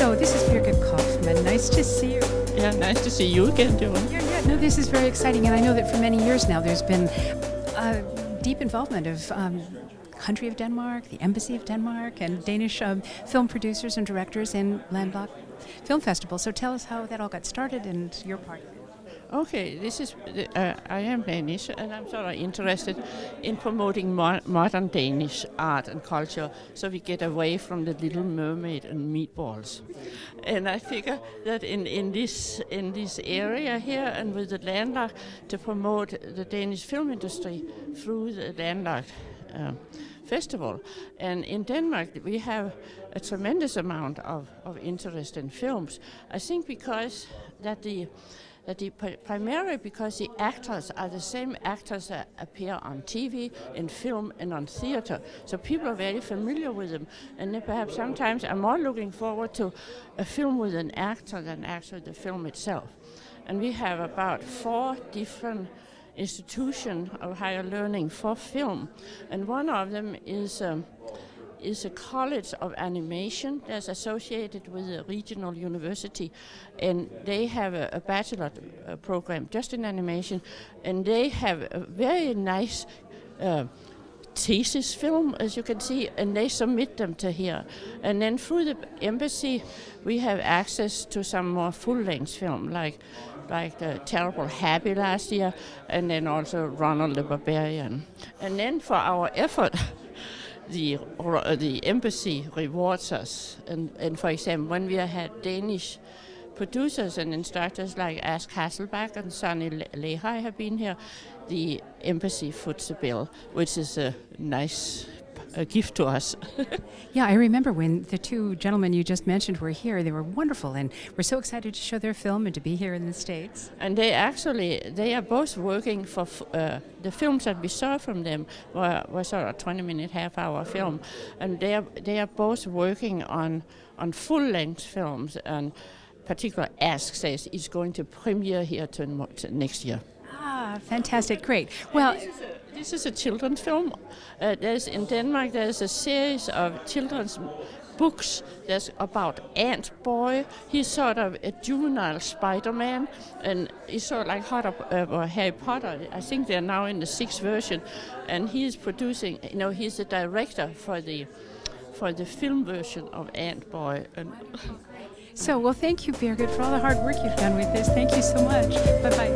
So this is Birgit Kaufman. Nice to see you. Yeah, nice to see you again, Dylan. Yeah, no, this is very exciting, and I know that for many years now there's been deep involvement of country of Denmark, the Embassy of Denmark, and Danish film producers and directors in LandLocked Film Festival. So tell us how that all got started and your part. Okay, this is I am Danish, and I'm sort of interested in promoting modern Danish art and culture, so we get away from the Little Mermaid and meatballs. And I figure that in this area here and with the LandLocked, to promote the Danish film industry through the LandLocked festival. And in Denmark we have a tremendous amount of interest in films. I think because primarily because the actors are the same actors that appear on TV, in film, and on theater. So people are very familiar with them, and perhaps sometimes I'm more looking forward to a film with an actor than actually the film itself. And we have about 4 different institutions of higher learning for film, and one of them is a college of animation that's associated with a regional university, and they have a bachelor program just in animation, and they have a very nice thesis film, as you can see, and they submit them to here. And then through the embassy we have access to some more full-length film, like the Terrible Happy last year, and then also Ronald the Barbarian. And then for our effort, the embassy rewards us, and for example, when we had Danish producers and instructors like Ask Hasselbach and Sonny Lehigh have been here, the embassy foots the bill, which is a nice gift to us. Yeah, I remember when the 2 gentlemen you just mentioned were here. They were wonderful, and we're so excited to show their film and to be here in the States. And they are both working for the films that we saw from them were sort of 20-minute, half-hour film, and they are both working on full-length films. And particular Ask says it's going to premiere here to next year. Ah, fantastic, great. Well, this is a children's film. In Denmark there's a series of children's books that's about Ant Boy. He's sort of a juvenile Spider-Man, and he's sort of like Harry Potter. I think they're now in the 6th version, and he's producing, he's the director for the film version of Ant Boy. And so, well, thank you, Birgit, for all the hard work you've done with this. Thank you so much. Bye-bye.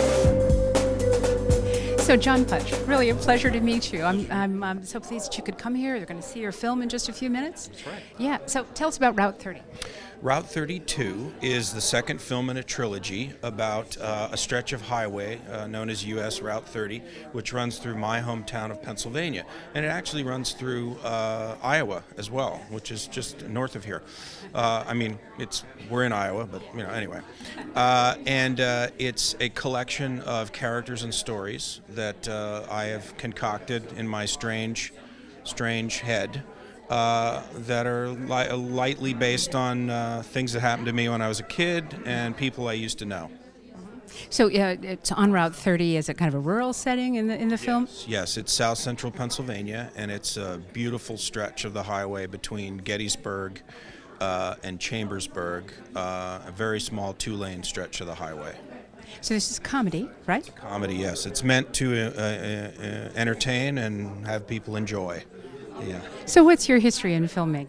So, John Putch, really a pleasure to meet you. I'm so pleased that you could come here. They're going to see your film in just a few minutes. That's right. Yeah, so tell us about Route 30. Route 32 is the second film in a trilogy about a stretch of highway known as US Route 30, which runs through my hometown of Pennsylvania. And it actually runs through Iowa as well, which is just north of here. We're in Iowa, but anyway. And it's a collection of characters and stories that I have concocted in my strange head. That are lightly based on things that happened to me when I was a kid and people I used to know. So it's on Route 30. Is it kind of a rural setting in the film? Yes, it's South Central Pennsylvania, and it's a beautiful stretch of the highway between Gettysburg and Chambersburg, a very small 2-lane stretch of the highway. So this is comedy, right? It's a comedy, yes. It's meant to entertain and have people enjoy. Yeah. So what's your history in filmmaking?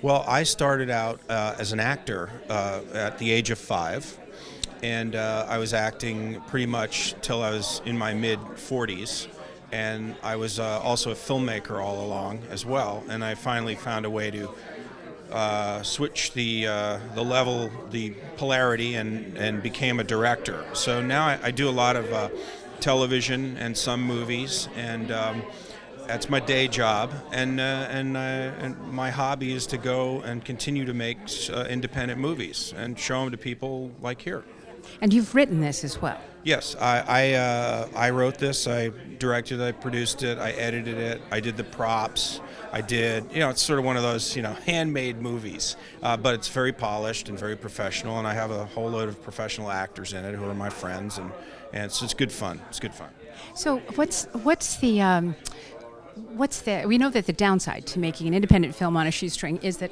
Well, I started out as an actor at the age of 5, and I was acting pretty much till I was in my mid-40s, and I was also a filmmaker all along as well, and I finally found a way to switch the level, the polarity, and became a director. So now I do a lot of television and some movies, and that's my day job, and my hobby is to go and continue to make independent movies and show them to people like here. And you've written this as well. Yes, I wrote this, I directed it, I produced it, I edited it, I did the props, I did, it's sort of one of those, handmade movies, but it's very polished and very professional, and I have a whole load of professional actors in it who are my friends, and it's good fun. It's good fun. So what's the we know that the downside to making an independent film on a shoestring is that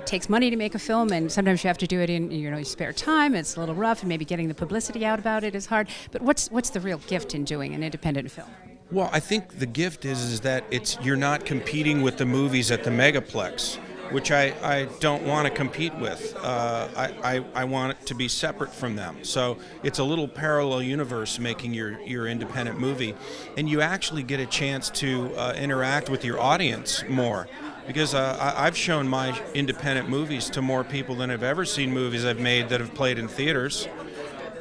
takes money to make a film, and sometimes you have to do it in your spare time. It's a little rough, and maybe getting the publicity out about it is hard. But what's the real gift in doing an independent film? Well, I think the gift is that you're not competing with the movies at the megaplex, which I don't want to compete with. I want it to be separate from them. So it's a little parallel universe making your independent movie, and you actually get a chance to interact with your audience more. Because I've shown my independent movies to more people than have ever seen movies I've made that have played in theaters,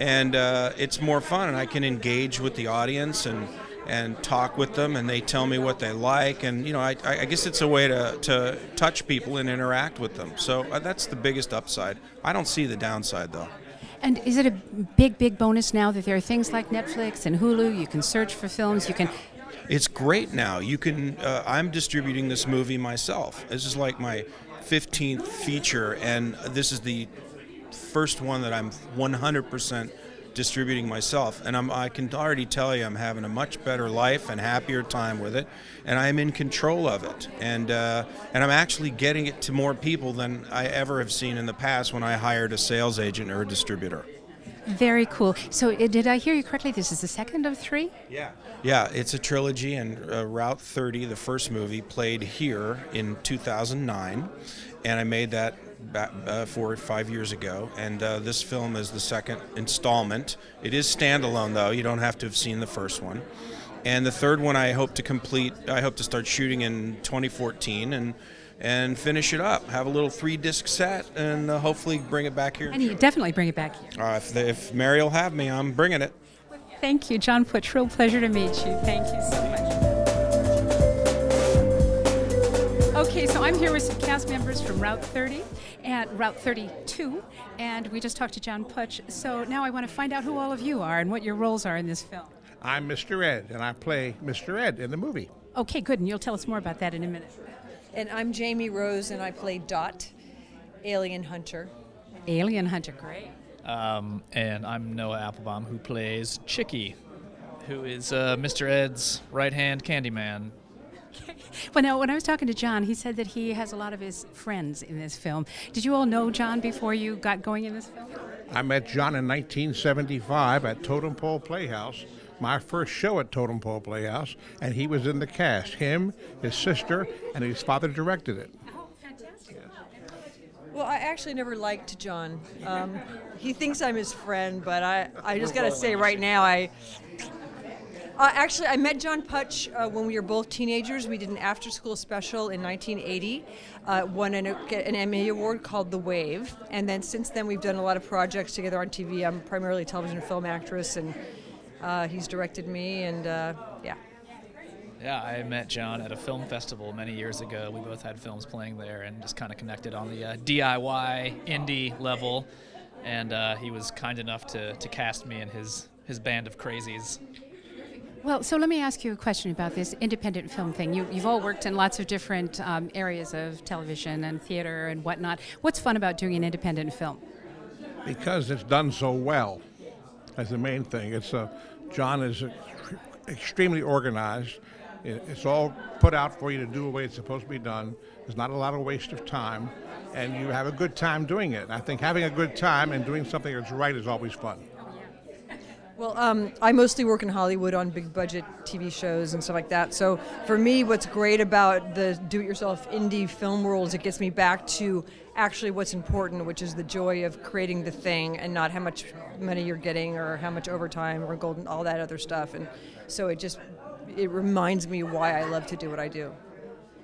and it's more fun, and I can engage with the audience and talk with them, and they tell me what they like, and I guess it's a way to touch people and interact with them. So that's the biggest upside. I don't see the downside, though. And is it a big bonus now that there are things like Netflix and Hulu? You can search for films. You can. It's great now. You can. I'm distributing this movie myself. This is like my 15th feature, and this is the first one that I'm 100% distributing myself, and I can already tell you I'm having a much better life and happier time with it, and I'm in control of it, and I'm actually getting it to more people than I ever have seen in the past when I hired a sales agent or a distributor. Very cool. So did I hear you correctly? This is the second of 3? Yeah, it's a trilogy, and Route 30, the first movie, played here in 2009, and I made that back 4 or 5 years ago, and this film is the second installment. It is standalone, though. You don't have to have seen the first one. And the third one I hope to start shooting in 2014 and finish it up. Have a little 3-disc set, and hopefully bring it back here. And you definitely bring it back here. If Mary will have me, I'm bringing it. Thank you, John Putsch. Real pleasure to meet you. Thank you so much. Okay, so I'm here with some cast members from Route 30 and Route 32, and we just talked to John Putsch. So now I want to find out who all of you are and what your roles are in this film. I'm Mr. Ed, and I play Mr. Ed in the movie. Okay, good, and you'll tell us more about that in a minute. And I'm Jamie Rose, and I play Dot, Alien Hunter. Alien Hunter, great. And I'm Noah Applebaum, who plays Chicky, who is Mr. Ed's right-hand Candyman. Well, now, when I was talking to John, he said that he has a lot of his friends in this film. Did you all know John before you got going in this film? I met John in 1975 at Totem Pole Playhouse, my first show at Totem Pole Playhouse, and he was in the cast. Him, his sister, and his father directed it. Oh, fantastic. Well, I actually never liked John. He thinks I'm his friend, but I just got to say right now, actually, I met John Putsch when we were both teenagers. We did an after-school special in 1980, won an Emmy Award called The Wave, and then since then we've done a lot of projects together on TV. I'm primarily a television and film actress, and he's directed me, and yeah. Yeah, I met John at a film festival many years ago. We both had films playing there and just kind of connected on the DIY indie level, and he was kind enough to cast me in his band of crazies. Well, so let me ask you a question about this independent film thing. You've all worked in lots of different areas of television and theater and whatnot. What's fun about doing an independent film? Because it's done so well. That's the main thing. John is extremely organized. It's all put out for you to do the way it's supposed to be done. There's not a lot of waste of time, and you have a good time doing it. I think having a good time and doing something that's right is always fun. Well, I mostly work in Hollywood on big budget TV shows and stuff like that. So for me, what's great about the do-it-yourself indie film world is it gets me back to actually what's important, which is the joy of creating the thing and not how much money you're getting or how much overtime or golden, all that other stuff. And so it reminds me why I love to do what I do.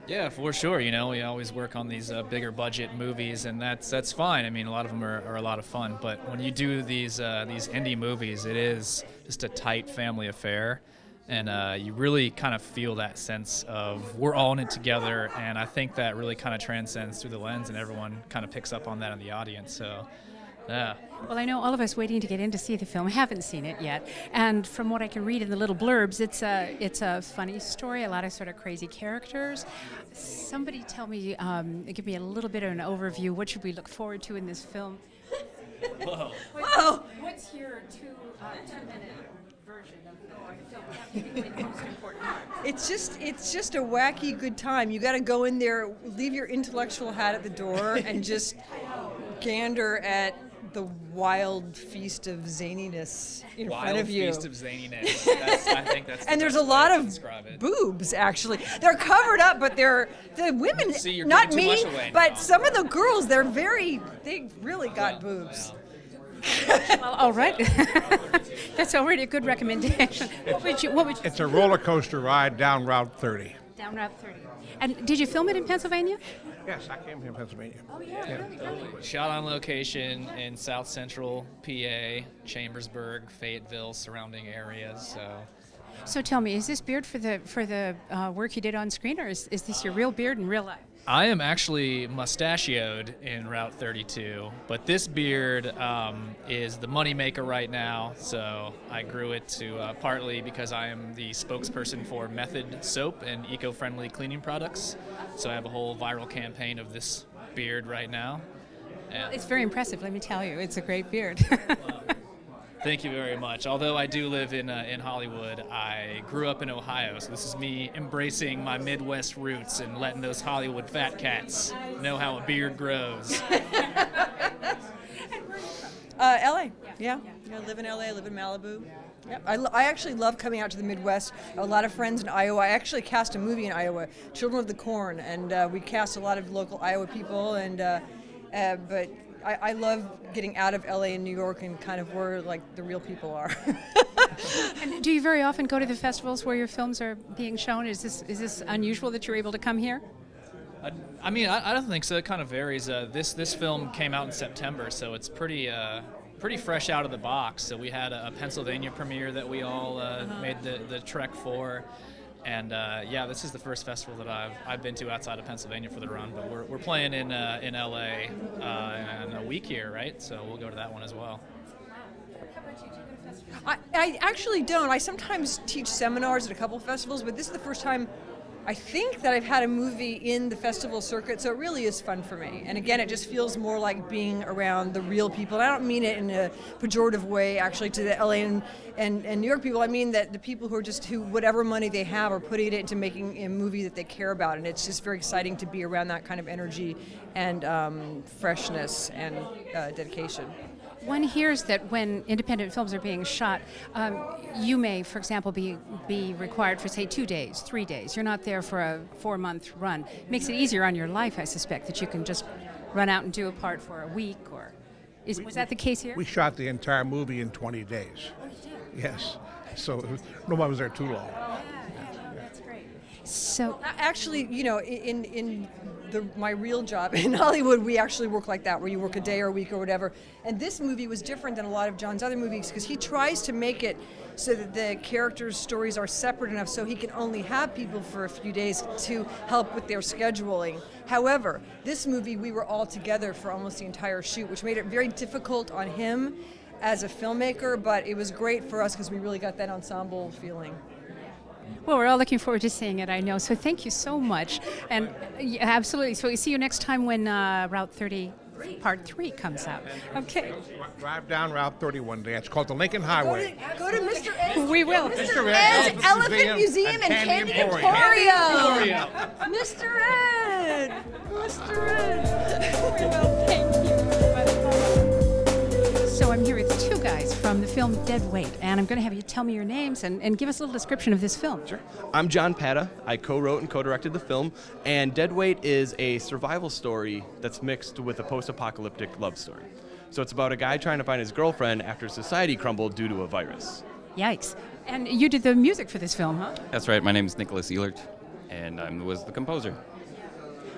Yeah, for sure. We always work on these bigger budget movies, and that's fine. I mean, a lot of them are a lot of fun. But when you do these indie movies, it is just a tight family affair, and you really kind of feel that sense of we're all in it together. And I think that really kind of transcends through the lens, and everyone kind of picks up on that in the audience. So, yeah. Well, I know all of us waiting to get in to see the film haven't seen it yet, and from what I can read in the little blurbs, it's a funny story, a lot of sort of crazy characters. Somebody tell me, give me a little bit of an overview. What should we look forward to in this film? Whoa! Whoa! What's your two-minute version of It's just a wacky good time. You got to go in there, leave your intellectual hat at the door, and just gander at the wild feast of zaniness in front of you. Wild feast of zaniness. I think that's. And there's a lot of boobs, actually. They're covered up, but the women, See, you're not giving me, too much away but now. some of the girls, they really got boobs. Well, all right. That's already a good recommendation. What would you It's a roller coaster ride down Route 30. down Route 30. And did you film it in Pennsylvania? Yes, I came here in Pennsylvania. Oh, yeah. Really? Shot on location in South Central PA, Chambersburg, Fayetteville, surrounding areas. So tell me, is this beard for the work you did on screen, or is this your real beard in real life? I am actually mustachioed in Route 32, but this beard is the moneymaker right now. So I grew it to partly because I am the spokesperson for Method soap and eco-friendly cleaning products. So I have a whole viral campaign of this beard right now. And It's very impressive, let me tell you. It's a great beard. thank you very much. Although I do live in Hollywood, I grew up in Ohio, so this is me embracing my Midwest roots and letting those Hollywood fat cats know how a beard grows. LA. Yeah. I live in LA, I live in Malibu. Yeah. I actually love coming out to the Midwest. A lot of friends in Iowa. I actually cast a movie in Iowa, Children of the Corn, and we cast a lot of local Iowa people. But I love getting out of LA and New York and kind of where like the real people are. And do you very often go to the festivals where your films are being shown? Is this unusual that you're able to come here? I mean, I don't think so. It kind of varies. This film came out in September, so it's pretty fresh out of the box. So we had a Pennsylvania premiere that we all made the trek for. And yeah, this is the first festival that I've been to outside of Pennsylvania for the run. But we're playing in LA in a week here, right? So we'll go to that one as well. I actually don't. I sometimes teach seminars at a couple of festivals, but this is the first time I think that I've had a movie in the festival circuit, so it really is fun for me. And again, it just feels more like being around the real people. And I don't mean it in a pejorative way, actually, to the LA and New York people. I mean that the people who whatever money they have are putting it into making a movie that they care about. And it's just very exciting to be around that kind of energy and freshness and dedication. One hears that when independent films are being shot, you may, for example, be required for, say, 2 days, 3 days. You're not there for a 4-month run. It makes it easier on your life, I suspect, that you can just run out and do a part for a week. Or was that the case here? We shot the entire movie in 20 days. Oh, you did? Yes. So nobody was there too long. That's great. So Actually, you know, in my real job in Hollywood, we actually work like that, where you work a day or a week or whatever. And this movie was different than a lot of John's other movies because he tries to make it so that the characters' stories are separate enough so he can only have people for a few days to help with their scheduling. However, this movie, we were all together for almost the entire shoot, which made it very difficult on him as a filmmaker, but it was great for us because we really got that ensemble feeling. well, we're all looking forward to seeing it, I know. So thank you so much. And yeah, absolutely. So we see you next time when Route 30 Part 3 comes out. Okay. Drive down Route 30 one day. It's called the Lincoln Highway. Go to Mr. Ed's. We will. Mr. Ed's Elephant Museum and Candy Emporium. Mr. Ed. Mr. Ed. We will. Thank you. So I'm here with two guys from the film Dead Weight, and I'm going to have you tell me your names and give us a little description of this film. Sure. I'm John Pata. I co-wrote and co-directed the film, and Dead Weight is a survival story that's mixed with a post-apocalyptic love story. So it's about a guy trying to find his girlfriend after society crumbled due to a virus. Yikes. And you did the music for this film, huh? That's right. My name is Nicholas Ehlert, and I was the composer.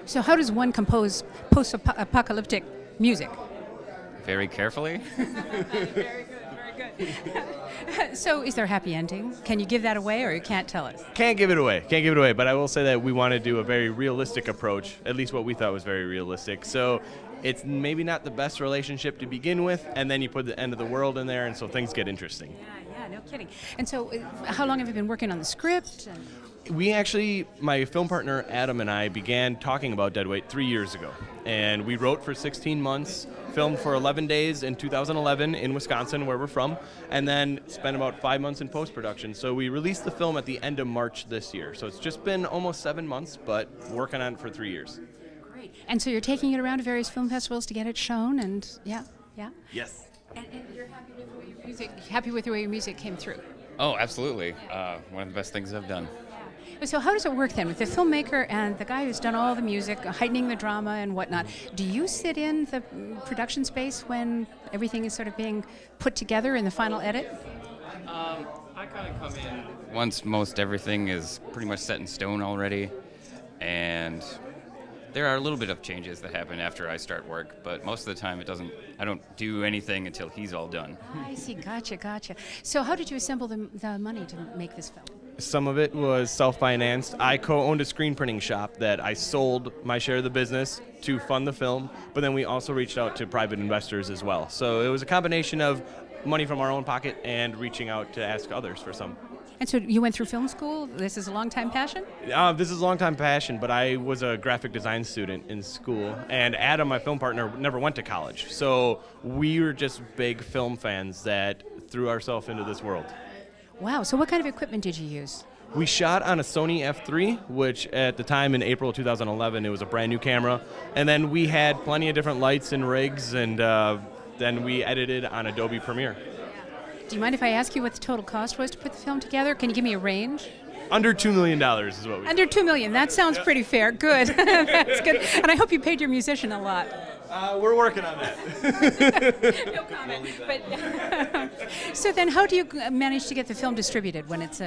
So how does one compose post-apocalyptic music? Very carefully. Very good, very good. So is there a happy ending? Can you give that away, or you can't tell us? Can't give it away, but I will say that we want to do a very realistic approach, at least what we thought was very realistic. So it's maybe not the best relationship to begin with, and then you put the end of the world in there, and so things get interesting. Yeah, no kidding. And so how long have you been working on the script? We actually, my film partner Adam and I began talking about Deadweight 3 years ago. And we wrote for 16 months, filmed for 11 days in 2011 in Wisconsin, where we're from, and then spent about 5 months in post-production. So we released the film at the end of March this year. So it's just been almost 7 months, but working on it for 3 years. Great. And so you're taking it around to various film festivals to get it shown, and yeah? Yes. And you're happy with the way your music came through? Oh, absolutely. One of the best things I've done. So how does it work then with the filmmaker and the guy who's done all the music, heightening the drama and whatnot? Do you sit in the production space when everything is sort of being put together in the final edit? I kind of come in once most everything is pretty much set in stone already, and there are a little bit of changes that happen after I start work, but most of the time I don't do anything until he's all done. I see, gotcha. So how did you assemble the money to make this film? Some of it was self-financed. I co-owned a screen printing shop that I sold my share of the business to fund the film, but then we also reached out to private investors as well. So it was a combination of money from our own pocket and reaching out to ask others for some. And so you went through film school? This is a long-time passion? This is a long-time passion, but I was a graphic design student in school, and Adam, my film partner, never went to college. So we were just big film fans that threw ourselves into this world. Wow, so what kind of equipment did you use? We shot on a Sony F3, which at the time in April 2011, it was a brand new camera. And then we had plenty of different lights and rigs, and then we edited on Adobe Premiere. Do you mind if I ask you what the total cost was to put the film together? Can you give me a range? Under $2 million is what we Under $2 million. That sounds pretty fair. Good. That's good. And I hope you paid your musician a lot. We're working on that. No comment. But so then, how do you manage to get the film distributed when it's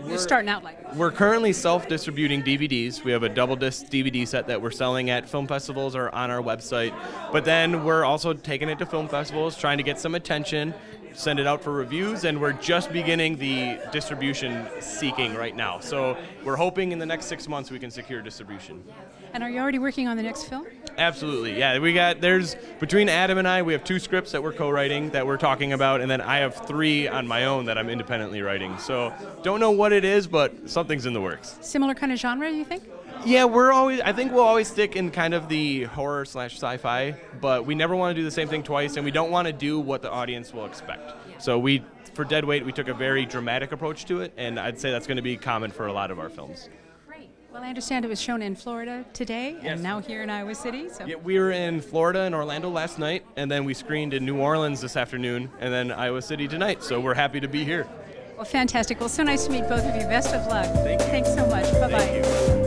you're starting out like that? We're currently self-distributing DVDs. We have a double-disc DVD set that we're selling at film festivals or on our website. But then we're also taking it to film festivals, trying to get some attention, send it out for reviews, and we're just beginning the distribution seeking right now. So we're hoping in the next 6 months we can secure distribution. And are you already working on the next film? Absolutely, yeah. Between Adam and I, we have 2 scripts that we're co-writing that we're talking about, and then I have 3 on my own that I'm independently writing. So don't know what it is, but something's in the works. Similar kind of genre, you think? Yeah, I think we'll always stick in kind of the horror / sci-fi, but we never want to do the same thing twice, and we don't want to do what the audience will expect. So for Deadweight, we took a very dramatic approach to it, and I'd say that's going to be common for a lot of our films. Well, I understand it was shown in Florida today, and now here in Iowa City. So. Yeah, we were in Florida and Orlando last night, and then we screened in New Orleans this afternoon, and then Iowa City tonight. So we're happy to be here. Well, fantastic. Well, so nice to meet both of you. Best of luck. Thank you. Thanks so much. Bye-bye. Thank you.